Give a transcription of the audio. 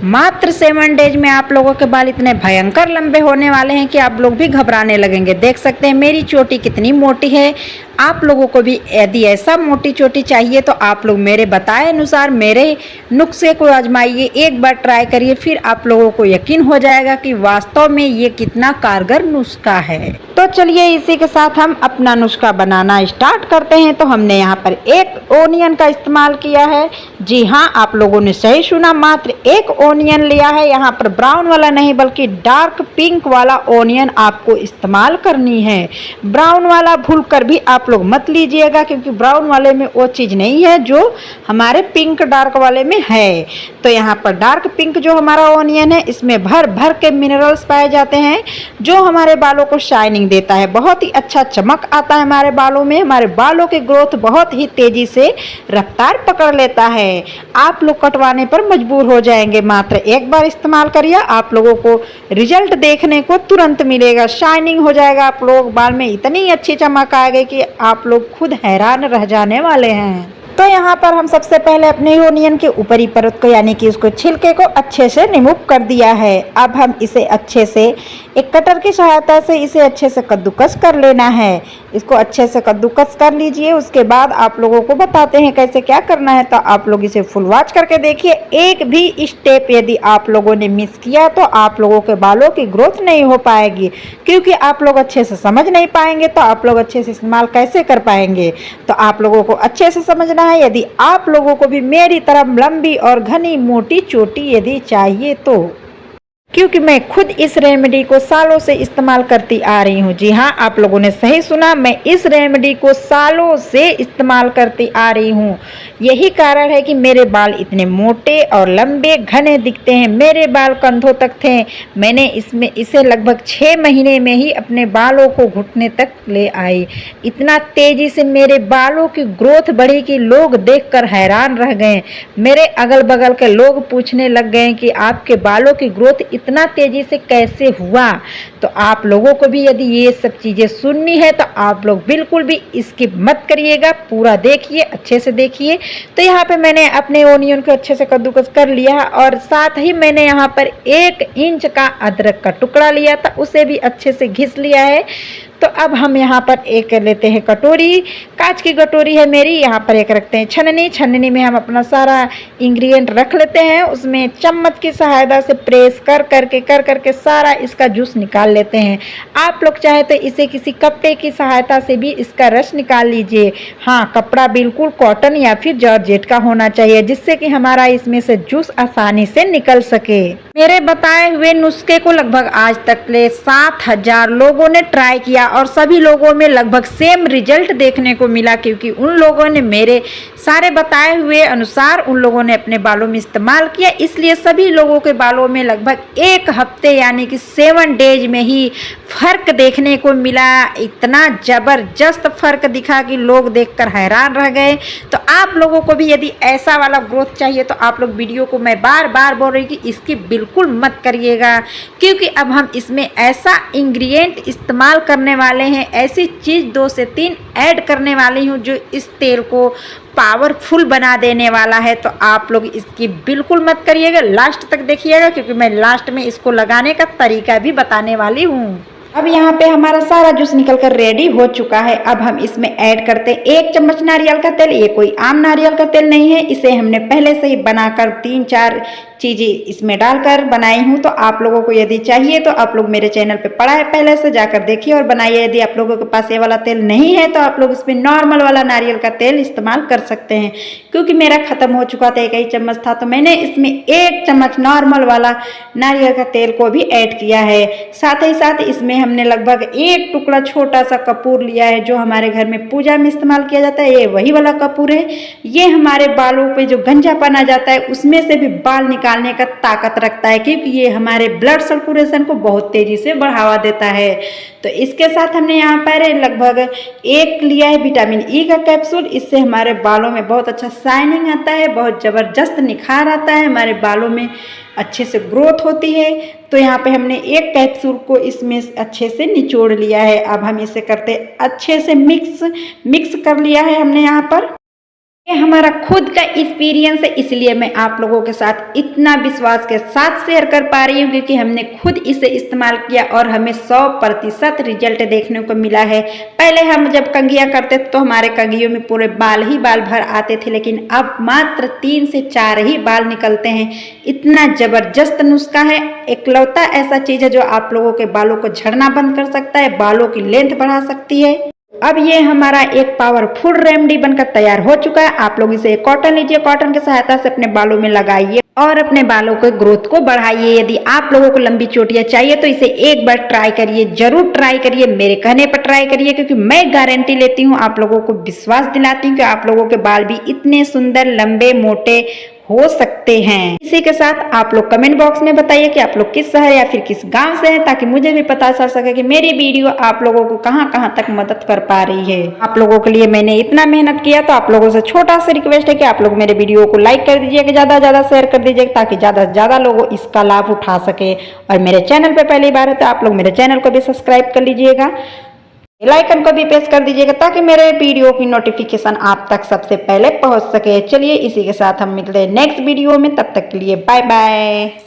मात्र 7 डेज में आप लोगों के बाल इतने भयंकर लंबे होने वाले हैं कि आप लोग भी घबराने लगेंगे। देख सकते हैं मेरी चोटी कितनी मोटी है। आप लोगों को भी यदि ऐसा मोटी चोटी चाहिए तो आप लोग मेरे बताए अनुसार मेरे नुस्खे को आजमाइए, एक बार ट्राई करिए, फिर आप लोगों को यकीन हो जाएगा कि वास्तव में ये कितना कारगर नुस्खा है। तो चलिए इसी के साथ हम अपना नुस्खा बनाना स्टार्ट करते हैं। तो हमने यहाँ पर एक ओनियन का इस्तेमाल किया है। जी हाँ, आप लोगों ने सही सुना, मात्र एक ओनियन लिया है। यहाँ पर ब्राउन वाला नहीं बल्कि डार्क पिंक वाला ओनियन आपको इस्तेमाल करनी है। ब्राउन वाला भूल कर भी आप लोग मत लीजिएगा, क्योंकि ब्राउन वाले में वो चीज़ नहीं है जो हमारे पिंक डार्क वाले में है। तो यहाँ पर डार्क पिंक जो हमारा ओनियन है, इसमें भर भर के मिनरल्स पाए जाते हैं जो हमारे बालों को शाइनिंग देता है। बहुत ही अच्छा चमक आता है हमारे बालों में। हमारे बालों की ग्रोथ बहुत ही तेजी से रफ्तार पकड़ लेता है। आप लोग कटवाने पर मजबूर हो जाएंगे। मात्र एक बार इस्तेमाल करिए, आप लोगों को रिजल्ट देखने को तुरंत मिलेगा। शाइनिंग हो जाएगा, आप लोग बाल में इतनी अच्छी चमक आएगी कि आप लोग खुद हैरान रह जाने वाले हैं। तो यहाँ पर हम सबसे पहले अपने ओनियन के ऊपरी परत को यानी कि उसको छिलके को अच्छे से रिमूव कर दिया है। अब हम इसे अच्छे से एक कटर की सहायता से इसे अच्छे से कद्दूकस कर लेना है। इसको अच्छे से कद्दूकस कर लीजिए। उसके बाद आप लोगों को बताते हैं कैसे क्या करना है। तो आप लोग इसे फुल वॉच करके देखिए। एक भी स्टेप यदि आप लोगों ने मिस किया तो आप लोगों के बालों की ग्रोथ नहीं हो पाएगी, क्योंकि आप लोग अच्छे से समझ नहीं पाएंगे तो आप लोग अच्छे से इस्तेमाल कैसे कर पाएंगे। तो आप लोगों को अच्छे से समझना है। यदि आप लोगों को भी मेरी तरह लंबी और घनी मोटी चोटी यदि चाहिए तो, क्योंकि मैं खुद इस रेमेडी को सालों से इस्तेमाल करती आ रही हूँ। जी हाँ, आप लोगों ने सही सुना, मैं इस रेमेडी को सालों से इस्तेमाल करती आ रही हूँ। यही कारण है कि मेरे बाल इतने मोटे और लंबे घने दिखते हैं। मेरे बाल कंधों तक थे। मैंने इसे लगभग 6 महीने में ही अपने बालों को घुटने तक ले आई। इतना तेजी से मेरे बालों की ग्रोथ बढ़ी कि लोग देखकर हैरान रह गए। मेरे अगल बगल के लोग पूछने लग गए कि आपके बालों की ग्रोथ इतना तेजी से कैसे हुआ। तो आप लोगों को भी यदि ये सब चीज़ें सुननी है तो आप लोग बिल्कुल भी स्किप मत करिएगा, पूरा देखिए, अच्छे से देखिए। तो यहाँ पे मैंने अपने ओनियन को अच्छे से कद्दूकस कर लिया है और साथ ही मैंने यहाँ पर 1 इंच का अदरक का टुकड़ा लिया था, उसे भी अच्छे से घिस लिया है। तो अब हम यहाँ पर एक लेते हैं कटोरी, कांच की कटोरी है मेरी। यहाँ पर एक रखते हैं छन्नी। छन्नी में हम अपना सारा इंग्रेडिएंट रख लेते हैं। उसमें चम्मच की सहायता से प्रेस कर करके सारा इसका जूस निकाल लेते हैं। आप लोग चाहे तो इसे किसी कपड़े की सहायता से भी इसका रस निकाल लीजिए। हाँ, कपड़ा बिल्कुल कॉटन या फिर जॉर्जेट का होना चाहिए, जिससे कि हमारा इसमें से जूस आसानी से निकल सके। मेरे बताए हुए नुस्खे को लगभग आज तक 7000 लोगों ने ट्राई किया और सभी लोगों में लगभग सेम रिजल्ट देखने को मिला, क्योंकि उन लोगों ने मेरे सारे बताए हुए अनुसार उन लोगों ने अपने बालों में इस्तेमाल किया। इसलिए सभी लोगों के बालों में लगभग 1 हफ्ते यानी कि 7 डेज में ही फर्क देखने को मिला। इतना जबरदस्त फर्क दिखा कि लोग देखकर हैरान रह गए। तो आप लोगों को भी यदि ऐसा वाला ग्रोथ चाहिए तो आप लोग वीडियो को मैं बार बार बोल रही कि इसकी बिल्कुल मत करिएगा, क्योंकि अब हम इसमें ऐसा इंग्रेडिएंट इस्तेमाल करने वाले हैं, ऐसी चीज़ 2 से 3 ऐड करने वाली हूँ जो इस तेल को पावरफुल बना देने वाला है। तो आप लोग इसकी बिल्कुल मत करिएगा, लास्ट तक देखिएगा, क्योंकि मैं लास्ट में इसको लगाने का तरीका भी बताने वाली हूँ। अब यहाँ पे हमारा सारा जूस निकल कर रेडी हो चुका है। अब हम इसमें ऐड करते हैं 1 चम्मच नारियल का तेल। ये कोई आम नारियल का तेल नहीं है, इसे हमने पहले से ही बनाकर 3-4 चीज़ें इसमें डालकर बनाई हूँ। तो आप लोगों को यदि चाहिए तो आप लोग मेरे चैनल पे पड़ा है पहले से, जाकर देखिए और बनाइए। यदि आप लोगों के पास ये वाला तेल नहीं है तो आप लोग इसमें नॉर्मल वाला नारियल का तेल इस्तेमाल कर सकते हैं। क्योंकि मेरा ख़त्म हो चुका था, 1 ही चम्मच था, तो मैंने इसमें 1 चम्मच नॉर्मल वाला नारियल का तेल को भी ऐड किया है। साथ ही साथ इसमें हमने लगभग 1 टुकड़ा छोटा सा कपूर लिया है, जो हमारे घर में पूजा में इस्तेमाल किया जाता है। ये वही वाला कपूर है। ये हमारे बालों पे जो गंजापन आ जाता है उसमें से भी बाल निकालने का ताकत रखता है, क्योंकि ये हमारे ब्लड सर्कुलेशन को बहुत तेजी से बढ़ावा देता है। तो इसके साथ हमने यहाँ पर लगभग 1 लिया है विटामिन ई का कैप्सूल। इससे हमारे बालों में बहुत अच्छा शाइनिंग आता है, बहुत ज़बरदस्त निखार आता है, हमारे बालों में अच्छे से ग्रोथ होती है। तो यहाँ पे हमने 1 कैप्सूल को इसमें अच्छे से निचोड़ लिया है। अब हम इसे करते अच्छे से मिक्स कर लिया है हमने यहाँ पर। ये हमारा खुद का एक्सपीरियंस है, इसलिए मैं आप लोगों के साथ इतना विश्वास के साथ शेयर कर पा रही हूँ, क्योंकि हमने खुद इसे इस्तेमाल किया और हमें 100% रिजल्ट देखने को मिला है। पहले हम जब कंघियाँ करते थे तो हमारे कंघियों में पूरे बाल ही बाल भर आते थे, लेकिन अब मात्र 3 से 4 ही बाल निकलते हैं। इतना जबरदस्त नुस्खा है, एकलौता ऐसा चीज है जो आप लोगों के बालों को झड़ना बंद कर सकता है, बालों की लेंथ बढ़ा सकती है। अब ये हमारा एक पावरफुल रेमेडी बनकर तैयार हो चुका है। आप लोग इसे कॉटन लीजिए, कॉटन की सहायता से अपने बालों में लगाइए और अपने बालों के ग्रोथ को बढ़ाइए। यदि आप लोगों को लंबी चोटियां चाहिए तो इसे एक बार ट्राई करिए, जरूर ट्राई करिए, मेरे कहने पर ट्राई करिए, क्योंकि मैं गारंटी लेती हूँ, आप लोगों को विश्वास दिलाती हूँ कि आप लोगों के बाल भी इतने सुंदर, लंबे, मोटे हो सकते हैं। इसी के साथ आप लोग कमेंट बॉक्स में बताइए कि आप लोग किस शहर या फिर किस गांव से हैं, ताकि मुझे भी पता चल सके कि मेरी वीडियो आप लोगों को कहां कहां तक मदद कर पा रही है। आप लोगों के लिए मैंने इतना मेहनत किया, तो आप लोगों से छोटा सा रिक्वेस्ट है कि आप लोग मेरे वीडियो को लाइक कर दीजिएगा, ज्यादा से ज्यादा शेयर कर दीजिएगा, ताकि ज्यादा से ज्यादा लोग इसका लाभ उठा सके। और मेरे चैनल पे पहली बार है तो आप लोग मेरे चैनल को भी सब्सक्राइब कर लीजिएगा, बेल आइकन को भी प्रेस कर दीजिएगा, ताकि मेरे वीडियो की नोटिफिकेशन आप तक सबसे पहले पहुंच सके। चलिए इसी के साथ हम मिलते हैं नेक्स्ट वीडियो में, तब तक के लिए बाय बाय।